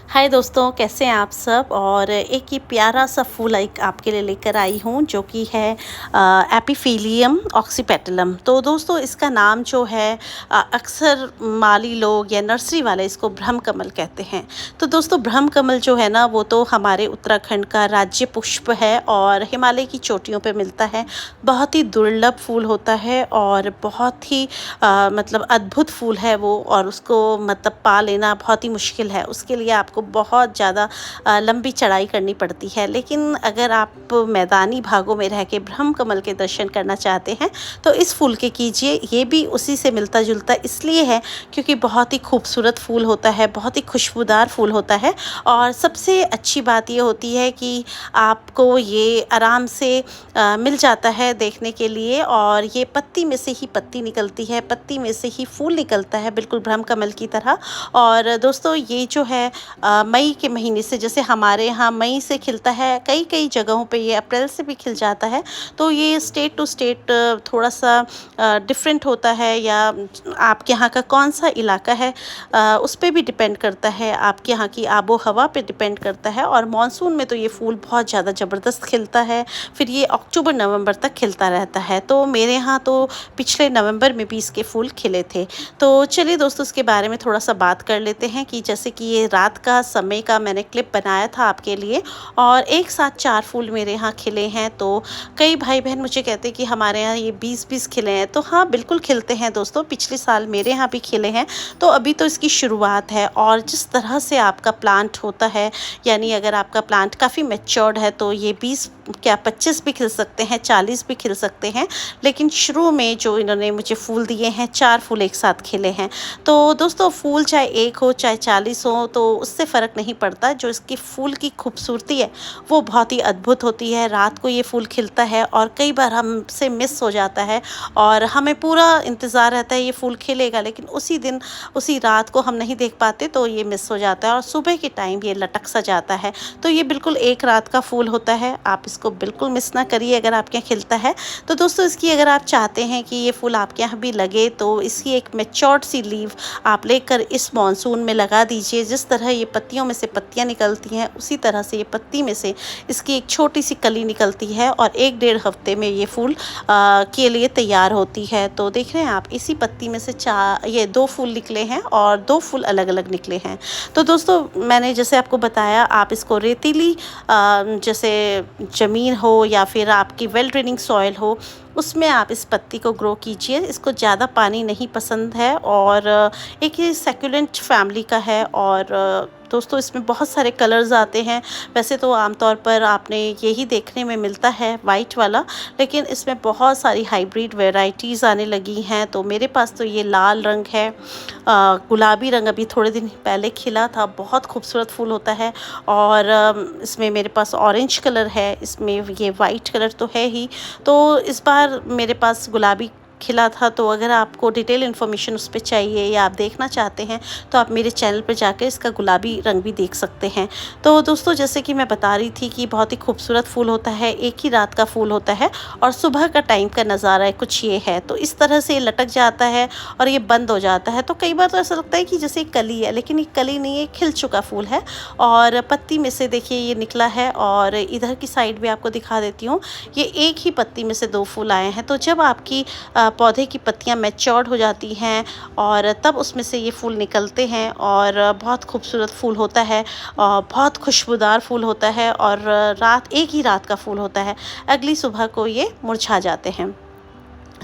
हाय दोस्तों, कैसे हैं आप सब। और एक ये प्यारा सा फूल एक आपके लिए लेकर आई हूँ जो कि है एपिफिलियम ऑक्सीपेटलम। तो दोस्तों इसका नाम जो है अक्सर माली लोग या नर्सरी वाले इसको ब्रह्म कमल कहते हैं। तो दोस्तों ब्रह्म कमल जो है ना वो तो हमारे उत्तराखंड का राज्य पुष्प है और हिमालय की चोटियों पे मिलता है। बहुत ही दुर्लभ फूल होता है और बहुत ही मतलब अद्भुत फूल है वो, और उसको मतलब पा लेना बहुत ही मुश्किल है। उसके लिए आपको बहुत ज़्यादा लंबी चढ़ाई करनी पड़ती है। लेकिन अगर आप मैदानी भागों में रह के ब्रह्म कमल के दर्शन करना चाहते हैं तो इस फूल के कीजिए। ये भी उसी से मिलता जुलता इसलिए है क्योंकि बहुत ही खूबसूरत फूल होता है, बहुत ही खुशबूदार फूल होता है। और सबसे अच्छी बात ये होती है कि आपको ये आराम से मिल जाता है देखने के लिए। और ये पत्ती में से ही पत्ती निकलती है, पत्ती में से ही फूल निकलता है, बिल्कुल ब्रह्म कमल की तरह। और दोस्तों ये जो है मई के महीने से, जैसे हमारे यहाँ मई से खिलता है, कई कई जगहों पे ये अप्रैल से भी खिल जाता है। तो ये स्टेट टू स्टेट थोड़ा सा डिफरेंट होता है, या आपके यहाँ का कौन सा इलाका है उस पर भी डिपेंड करता है, आपके यहाँ की आबो हवा पे डिपेंड करता है। और मानसून में तो ये फूल बहुत ज़्यादा ज़बरदस्त खिलता है, फिर ये अक्टूबर नवंबर तक खिलता रहता है। तो मेरे यहाँ तो पिछले नवंबर में भी इसके फूल खिले थे। तो चलिए दोस्तों इसके बारे में थोड़ा सा बात कर लेते हैं कि जैसे कि ये रात का समय का मैंने क्लिप बनाया था आपके लिए, और एक साथ 4 फूल मेरे यहाँ खिले हैं। तो कई भाई बहन मुझे कहते हैं कि हमारे यहाँ ये 20-20 खिले हैं। तो हाँ, बिल्कुल खिलते हैं दोस्तों, पिछले साल मेरे यहाँ भी खिले हैं। तो अभी तो इसकी शुरुआत है, और जिस तरह से आपका प्लांट होता है, यानी अगर आपका प्लांट काफ़ी मैच्योर्ड है तो ये 20 क्या 25 भी खिल सकते हैं, 40 भी खिल सकते हैं। लेकिन शुरू में जो इन्होंने मुझे फूल दिए हैं, 4 फूल एक साथ खिले हैं। तो दोस्तों फूल चाहे 1 हो चाहे 40 हो तो उससे फ़र्क नहीं पड़ता। जो इसकी फूल की खूबसूरती है वो बहुत ही अद्भुत होती है। रात को ये फूल खिलता है और कई बार हमसे मिस हो जाता है, और हमें पूरा इंतज़ार रहता है ये फूल खिलेगा, लेकिन उसी दिन उसी रात को हम नहीं देख पाते तो ये मिस हो जाता है, और सुबह के टाइम ये लटक सा जाता है। तो ये बिल्कुल एक रात का फूल होता है, आप इसको बिल्कुल मिस ना करिए अगर आपके यहाँ खिलता है। तो दोस्तों इसकी अगर आप चाहते हैं कि ये फूल आपके यहाँ भी लगे तो इसकी एक मैच्योर्ड सी लीव आप लेकर इस मानसून में लगा दीजिए। जिस तरह ये पत्तियों में से पत्तियाँ निकलती हैं उसी तरह से ये पत्ती में से इसकी एक छोटी सी कली निकलती है, और 1-1.5 हफ्ते में ये फूल के लिए तैयार होती है। तो देख रहे हैं आप, इसी पत्ती में से ये 2 फूल निकले हैं और 2 फूल अलग अलग निकले हैं। तो दोस्तों मैंने जैसे आपको बताया, आप इसको रेतीली जैसे ज़मीन हो या फिर आपकी वेल ड्रेनिंग सॉइल हो उसमें आप इस पत्ती को ग्रो कीजिए। इसको ज़्यादा पानी नहीं पसंद है, और एक ये सेक्युलेंट फैमिली का है। और दोस्तों इसमें बहुत सारे कलर्स आते हैं। वैसे तो आमतौर पर आपने यही देखने में मिलता है वाइट वाला, लेकिन इसमें बहुत सारी हाइब्रिड वैरायटीज़ आने लगी हैं। तो मेरे पास तो ये लाल रंग है, गुलाबी रंग अभी थोड़े दिन पहले खिला था, बहुत खूबसूरत फूल होता है। और इसमें मेरे पास ऑरेंज कलर है, इसमें ये वाइट कलर तो है ही। तो इस बार मेरे पास गुलाबी खिला था। तो अगर आपको डिटेल इन्फॉर्मेशन उस पर चाहिए या आप देखना चाहते हैं तो आप मेरे चैनल पर जाकर इसका गुलाबी रंग भी देख सकते हैं। तो दोस्तों जैसे कि मैं बता रही थी कि बहुत ही खूबसूरत फूल होता है, एक ही रात का फूल होता है, और सुबह का टाइम का नज़ारा कुछ ये है। तो इस तरह से ये लटक जाता है और ये बंद हो जाता है। तो कई बार तो ऐसा लगता है कि जैसे एक कली है, लेकिन ये कली नहीं है, खिल चुका फूल है। और पत्ती में से देखिए ये निकला है, और इधर की साइड भी आपको दिखा देती हूँ, ये एक ही पत्ती में से 2 फूल आए हैं। तो जब आपकी पौधे की पत्तियां मैच्योर्ड हो जाती हैं और तब उसमें से ये फूल निकलते हैं, और बहुत खूबसूरत फूल होता है, और बहुत खुशबूदार फूल होता है, और एक ही रात का फूल होता है, अगली सुबह को ये मुरझा जाते हैं।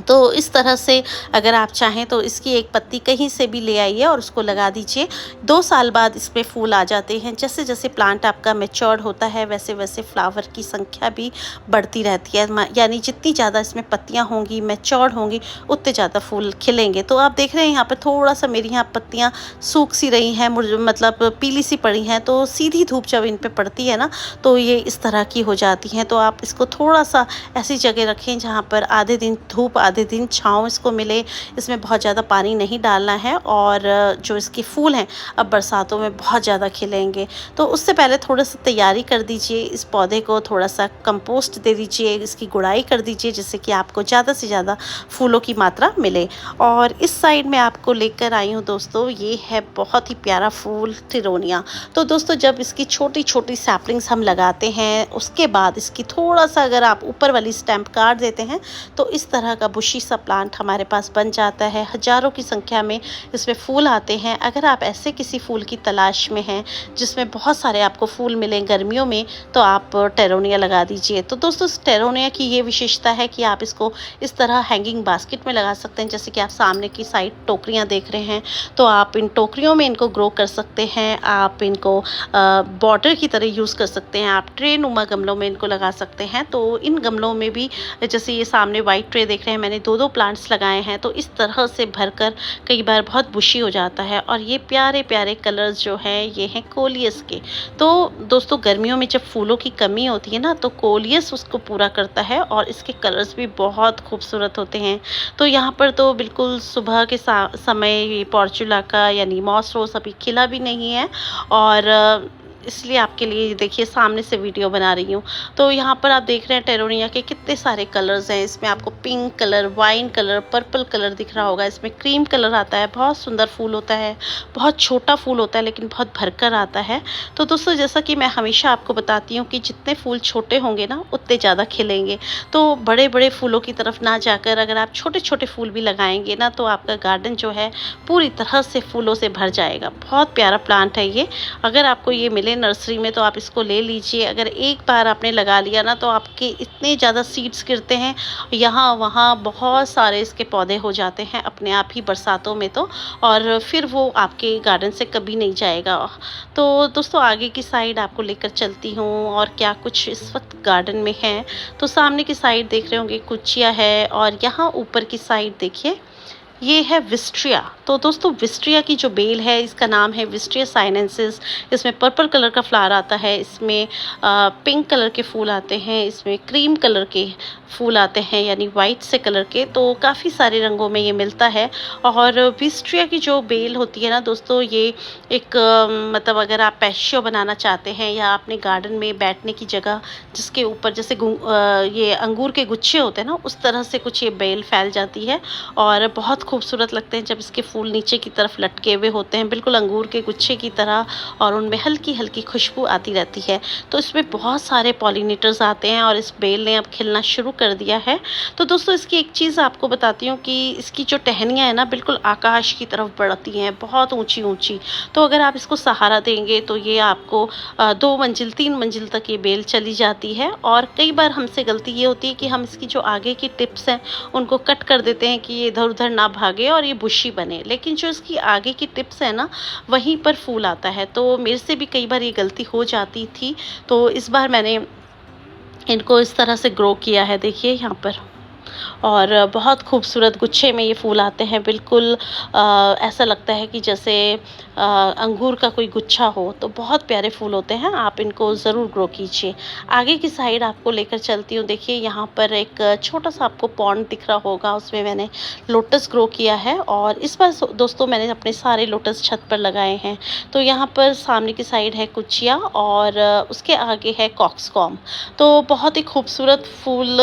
तो इस तरह से अगर आप चाहें तो इसकी एक पत्ती कहीं से भी ले आइए और उसको लगा दीजिए। 2 साल बाद इसमें फूल आ जाते हैं। जैसे जैसे प्लांट आपका मैच्योर्ड होता है वैसे वैसे फ्लावर की संख्या भी बढ़ती रहती है, यानी जितनी ज़्यादा इसमें पत्तियां होंगी, मैच्योर्ड होंगी, उतने ज़्यादा फूल खिलेंगे। तो आप देख रहे हैं यहाँ पर थोड़ा सा मेरी यहाँ पत्तियाँ सूख सी रही हैं, मतलब पीली सी पड़ी हैं। तो सीधी धूप जब इन पर पड़ती है ना तो ये इस तरह की हो जाती हैं। तो आप इसको थोड़ा सा ऐसी जगह रखें जहाँ पर आधे दिन धूप आधे दिन छाँव इसको मिले, इसमें बहुत ज़्यादा पानी नहीं डालना है। और जो इसके फूल हैं अब बरसातों में बहुत ज़्यादा खिलेंगे, तो उससे पहले थोड़ा सा तैयारी कर दीजिए। इस पौधे को थोड़ा सा कंपोस्ट दे दीजिए, इसकी गुड़ाई कर दीजिए, जिससे कि आपको ज़्यादा से ज़्यादा फूलों की मात्रा मिले। और इस साइड में आपको लेकर आई हूँ दोस्तों, ये है बहुत ही प्यारा फूल टिरोनिया। तो दोस्तों जब इसकी छोटी छोटी सैपलिंग्स हम लगाते हैं, उसके बाद इसकी थोड़ा सा अगर आप ऊपर वाली स्टेम काट देते हैं तो इस तरह का बुशी सा प्लांट हमारे पास बन जाता है। हज़ारों की संख्या में इसमें फूल आते हैं। अगर आप ऐसे किसी फूल की तलाश में हैं जिसमें बहुत सारे आपको फूल मिलें गर्मियों में, तो आप टेरोनिया लगा दीजिए। तो दोस्तों टेरोनिया की ये विशेषता है कि आप इसको इस तरह हैंगिंग बास्केट में लगा सकते हैं। जैसे कि आप सामने की साइड टोकरियाँ देख रहे हैं, तो आप इन टोकरियों में इनको ग्रो कर सकते हैं। आप इनको बॉर्डर की तरह यूज़ कर सकते हैं। आप ट्रे नुमा गमलों में इनको लगा सकते हैं। तो इन गमलों में भी जैसे ये सामने वाइट ट्रे देख रहे हैं, मैंने दो प्लांट्स लगाए हैं, तो इस तरह से भरकर कई बार बहुत बुशी हो जाता है। और ये प्यारे प्यारे कलर्स जो हैं ये हैं कोलियस के। तो दोस्तों गर्मियों में जब फूलों की कमी होती है ना, तो कोलियस उसको पूरा करता है और इसके कलर्स भी बहुत खूबसूरत होते हैं। तो यहाँ पर तो बिल्कुल सुबह के समय ये पॉर्चुला का यानी मॉस रोज़ अभी खिला भी नहीं है, और इसलिए आपके लिए देखिए सामने से वीडियो बना रही हूँ। तो यहाँ पर आप देख रहे हैं टेरोनिया के कितने सारे कलर्स हैं। इसमें आपको pink colour, wine colour, purple colour दिख रहा होगा। इसमें क्रीम कलर आता है। बहुत सुंदर फूल होता है, बहुत छोटा फूल होता है लेकिन बहुत भरकर आता है। तो दोस्तों जैसा कि मैं हमेशा आपको बताती हूँ कि जितने फूल छोटे होंगे ना उतने ज़्यादा खिलेंगे। तो बड़े बड़े फूलों की तरफ ना जाकर अगर आप छोटे छोटे फूल भी लगाएंगे ना, तो आपका गार्डन जो है पूरी तरह से फूलों से भर जाएगा। बहुत प्यारा प्लांट है ये। अगर आपको ये मिले नर्सरी में तो आप इसको ले लीजिए। अगर एक बार आपने लगा लिया ना, तो आपके इतने ज़्यादा सीड्स गिरते हैं, यहाँ वहाँ बहुत सारे इसके पौधे हो जाते हैं अपने आप ही बरसातों में। तो और फिर वो आपके गार्डन से कभी नहीं जाएगा। तो दोस्तों आगे की साइड आपको लेकर चलती हूँ और क्या कुछ इस वक्त गार्डन में है। तो सामने की साइड देख रहे होंगे कुचिया है, और यहाँ ऊपर की साइड देखिए ये है विस्ट्रिया। तो दोस्तों विस्ट्रिया की जो बेल है इसका नाम है विस्ट्रिया साइनेंसिस। इसमें पर्पल कलर का फ्लावर आता है, इसमें पिंक कलर के फूल आते हैं, इसमें क्रीम कलर के फूल आते हैं यानी वाइट से कलर के। तो काफ़ी सारे रंगों में ये मिलता है। और विस्ट्रिया की जो बेल होती है ना दोस्तों, ये एक मतलब अगर आप पैशियो बनाना चाहते हैं या अपने गार्डन में बैठने की जगह जिसके ऊपर जैसे ये अंगूर के गुच्छे होते हैं ना, उस तरह से कुछ ये बेल फैल जाती है और बहुत खूबसूरत लगते हैं जब इसके फूल नीचे की तरफ लटके हुए होते हैं बिल्कुल अंगूर के गुच्छे की तरह, और उनमें हल्की हल्की खुशबू आती रहती है। तो इसमें बहुत सारे पॉलिनेटर्स आते हैं और इस बेल ने अब खिलना शुरू कर दिया है। तो दोस्तों इसकी एक चीज़ आपको बताती हूँ कि इसकी जो टहनियाँ हैं ना बिल्कुल आकाश की तरफ बढ़ती हैं, बहुत ऊंची ऊंची। तो अगर आप इसको सहारा देंगे तो ये आपको 2 मंजिल 3 मंजिल तक ये बेल चली जाती है। और कई बार हमसे गलती ये होती है कि हम इसकी जो आगे की टिप्स हैं उनको कट कर देते हैं कि ये इधर उधर ना भागे और ये बुशी बने, लेकिन जो इसकी आगे की टिप्स है ना वहीं पर फूल आता है। तो मेरे से भी कई बार ये गलती हो जाती थी, तो इस बार मैंने इनको इस तरह से ग्रो किया है। देखिए यहाँ पर, और बहुत खूबसूरत गुच्छे में ये फूल आते हैं। बिल्कुल ऐसा लगता है कि जैसे अंगूर का कोई गुच्छा हो। तो बहुत प्यारे फूल होते हैं, आप इनको ज़रूर ग्रो कीजिए। आगे की साइड आपको लेकर चलती हूँ। देखिए यहाँ पर एक छोटा सा आपको पॉन्ड दिख रहा होगा, उसमें मैंने लोटस ग्रो किया है। और इस बार दोस्तों मैंने अपने सारे लोटस छत पर लगाए हैं। तो यहाँ पर सामने की साइड है कुचिया और उसके आगे है कॉक्सकॉम। तो बहुत ही खूबसूरत फूल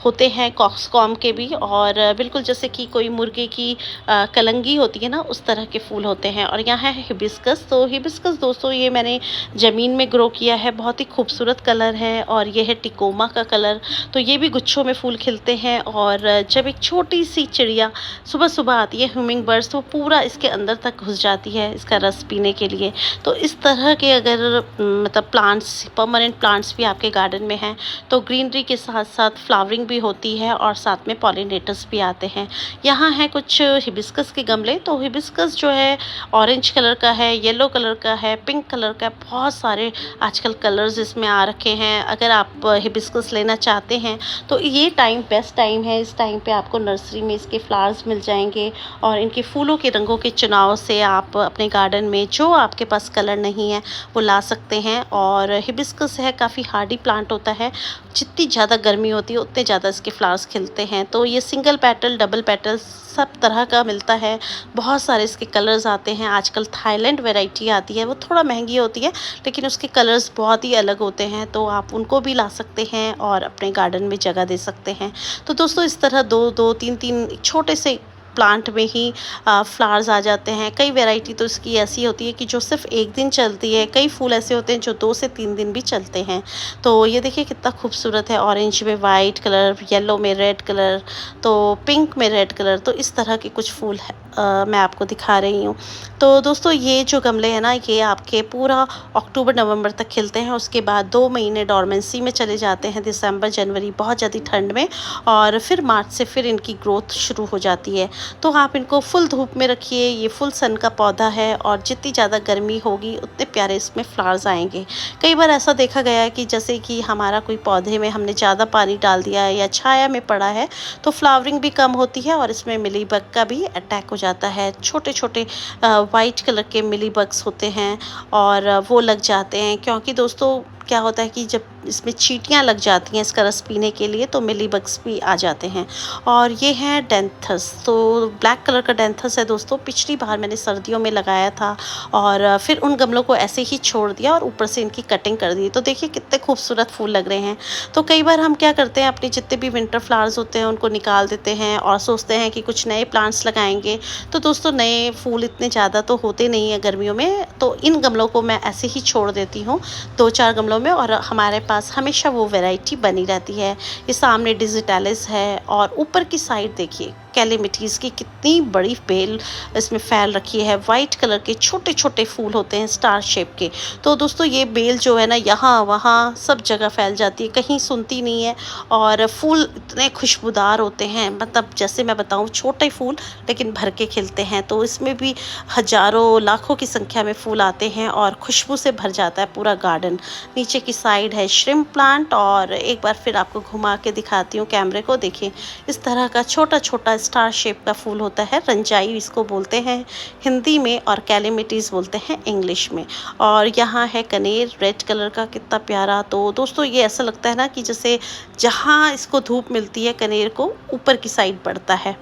होते हैं कॉक्सकॉम के भी, और बिल्कुल जैसे कि कोई मुर्गे की कलंगी होती है ना, उस तरह के फूल होते हैं। और यहाँ है हिबिस्कस। तो हिबिस्कस दोस्तों ये मैंने ज़मीन में ग्रो किया है, बहुत ही खूबसूरत कलर है। और ये है टिकोमा का कलर। तो ये भी गुच्छों में फूल खिलते हैं। और जब एक छोटी सी चिड़िया सुबह सुबह आती है, ह्यूमिंग बर्ड्स, तो पूरा इसके अंदर तक घुस जाती है इसका रस पीने के लिए। तो इस तरह के अगर मतलब प्लांट्स, परमानेंट प्लांट्स भी आपके गार्डन में हैं, तो ग्रीनरी के साथ साथ फ्लावरिंग भी होती है और साथ में पॉलिनेटर्स भी आते हैं। यहाँ है कुछ हिबिस्कस के गमले। तो हिबिस्कस जो है ऑरेंज कलर का है, येलो कलर का है, पिंक कलर का है, बहुत सारे आजकल कलर्स इसमें आ रखे हैं। अगर आप हिबिस्कस लेना चाहते हैं तो ये टाइम बेस्ट टाइम है। इस टाइम पे आपको नर्सरी में इसके फ्लावर्स मिल जाएंगे, और इनके फूलों के रंगों के चुनाव से आप अपने गार्डन में जो आपके पास कलर नहीं है वो ला सकते हैं। और हिबिस्कस है काफ़ी हार्डी प्लांट होता है, जितनी ज़्यादा गर्मी होती है उतने ज़्यादा इसके फ्लावर्स खिलते हैं। तो ये सिंगल पेटल, डबल पेटल सब तरह का मिलता है। बहुत सारे इसके कलर्स आते हैं। आजकल थाईलैंड वैरायटी आती है, वो थोड़ा महंगी होती है लेकिन उसके कलर्स बहुत ही अलग होते हैं, तो आप उनको भी ला सकते हैं और अपने गार्डन में जगह दे सकते हैं। तो दोस्तों इस तरह दो दो तीन तीन छोटे से प्लांट में ही फ्लावर्स आ जाते हैं। कई वैरायटी तो इसकी ऐसी होती है कि जो सिर्फ एक दिन चलती है, कई फूल ऐसे होते हैं जो 2 से 3 दिन भी चलते हैं। तो ये देखिए कितना खूबसूरत है, ऑरेंज में वाइट कलर, येलो में रेड कलर, तो पिंक में रेड कलर, तो इस तरह के कुछ फूल है मैं आपको दिखा रही हूँ। तो दोस्तों ये जो गमले हैं ना, ये आपके पूरा अक्टूबर नवंबर तक खिलते हैं। उसके बाद 2 महीने डॉर्मेंसी में चले जाते हैं, दिसंबर जनवरी बहुत ज़्यादा ठंड में, और फिर मार्च से फिर इनकी ग्रोथ शुरू हो जाती है। तो आप इनको फुल धूप में रखिए, ये फुल सन का पौधा है और जितनी ज़्यादा गर्मी होगी उतने प्यारे इसमें फ्लावर्स आएंगे। कई बार ऐसा देखा गया है कि जैसे कि हमारा कोई पौधे में हमने ज़्यादा पानी डाल दिया है या छाया में पड़ा है तो फ्लावरिंग भी कम होती है और इसमें मिली बग का भी अटैक हो जाता है। छोटे छोटे वाइट कलर के मिली बग्स होते हैं और वो लग जाते हैं, क्योंकि दोस्तों क्या होता है कि जब इसमें चींटियाँ लग जाती हैं इसका रस पीने के लिए तो मिली बग्स भी आ जाते हैं। और ये है डेंथस, तो ब्लैक कलर का डेंथस है दोस्तों। पिछली बार मैंने सर्दियों में लगाया था और फिर उन गमलों को ऐसे ही छोड़ दिया और ऊपर से इनकी कटिंग कर दी। तो देखिए कितने खूबसूरत फूल लग रहे हैं। तो कई बार हम क्या करते हैं, अपने जितने भी विंटर फ्लावर्स होते हैं उनको निकाल देते हैं और सोचते हैं कि कुछ नए प्लांट्स लगाएंगे। तो दोस्तों नए फूल इतने ज़्यादा तो होते नहीं हैं गर्मियों में, तो इन गमलों को मैं ऐसे ही छोड़ देती हूँ 2-4 गमलों में, और हमारे पास हमेशा वो वैरायटी बनी रहती है। ये सामने डिजिटालिस है और ऊपर की साइड देखिए कैलेमिटीज़ की कितनी बड़ी बेल इसमें फैल रखी है। वाइट कलर के छोटे छोटे फूल होते हैं स्टार शेप के। तो दोस्तों ये बेल जो है ना, यहाँ वहाँ सब जगह फैल जाती है, कहीं सुनती नहीं है। और फूल इतने खुशबूदार होते हैं, मतलब जैसे मैं बताऊँ छोटे फूल लेकिन भर के खिलते हैं। तो इसमें भी हज़ारों लाखों की संख्या में फूल आते हैं और खुशबू से भर जाता है पूरा गार्डन। नीचे की साइड है श्रिम्प प्लांट, और एक बार फिर आपको घुमा के दिखाती हूँ कैमरे को। देखिए इस तरह का छोटा छोटा स्टार शेप का फूल होता है, रंजाई इसको बोलते हैं हिंदी में और कैलेमिटीज़ बोलते हैं इंग्लिश में। और यहाँ है कनेर रेड कलर का, कितना प्यारा। तो दोस्तों ये ऐसा लगता है ना कि जैसे जहाँ इसको धूप मिलती है कनेर को ऊपर की साइड पड़ता है।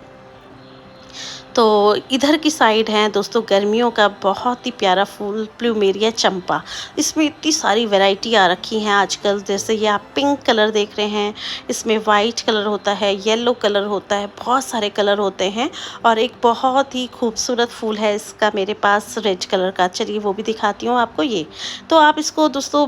तो इधर की साइड है दोस्तों गर्मियों का बहुत ही प्यारा फूल प्लूमेरिया चंपा। इसमें इतनी सारी वैरायटी आ रखी हैं आजकल, जैसे ये आप पिंक कलर देख रहे हैं, इसमें वाइट कलर होता है, येलो कलर होता है, बहुत सारे कलर होते हैं। और एक बहुत ही खूबसूरत फूल है इसका मेरे पास रेड कलर का, चलिए वो भी दिखाती हूँ आपको। ये तो आप इसको दोस्तों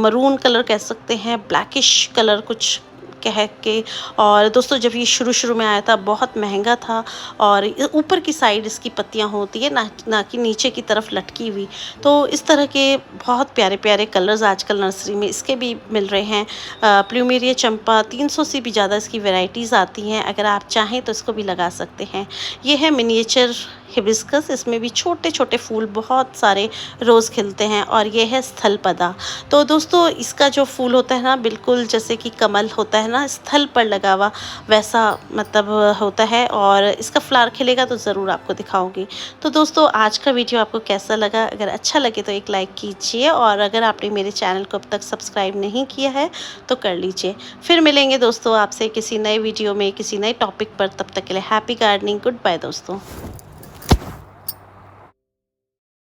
मरून कलर कह सकते हैं, ब्लैकिश कलर कुछ कह के। और दोस्तों जब ये शुरू में आया था बहुत महंगा था, और ऊपर की साइड इसकी पत्तियां होती है ना कि नीचे की तरफ लटकी हुई। तो इस तरह के बहुत प्यारे प्यारे कलर्स आजकल नर्सरी में इसके भी मिल रहे हैं। प्लूमेरिया चंपा 300 से भी ज़्यादा इसकी वैरायटीज़ आती हैं, अगर आप चाहें तो इसको भी लगा सकते हैं। ये है मिनिएचर हिबिस्कस, इसमें भी छोटे छोटे फूल बहुत सारे रोज़ खिलते हैं। और ये है स्थल पदा। तो दोस्तों इसका जो फूल होता है ना, बिल्कुल जैसे कि कमल होता है ना स्थल पर लगा हुआ, वैसा मतलब होता है। और इसका फ्लावर खिलेगा तो ज़रूर आपको दिखाऊंगी। तो दोस्तों आज का वीडियो आपको कैसा लगा? अगर अच्छा लगे तो एक लाइक कीजिए, और अगर आपने मेरे चैनल को अब तक सब्सक्राइब नहीं किया है तो कर लीजिए। फिर मिलेंगे दोस्तों आपसे किसी नए वीडियो में किसी नए टॉपिक पर। तब तक के लिए हैप्पी गार्डनिंग, गुड बाय दोस्तों।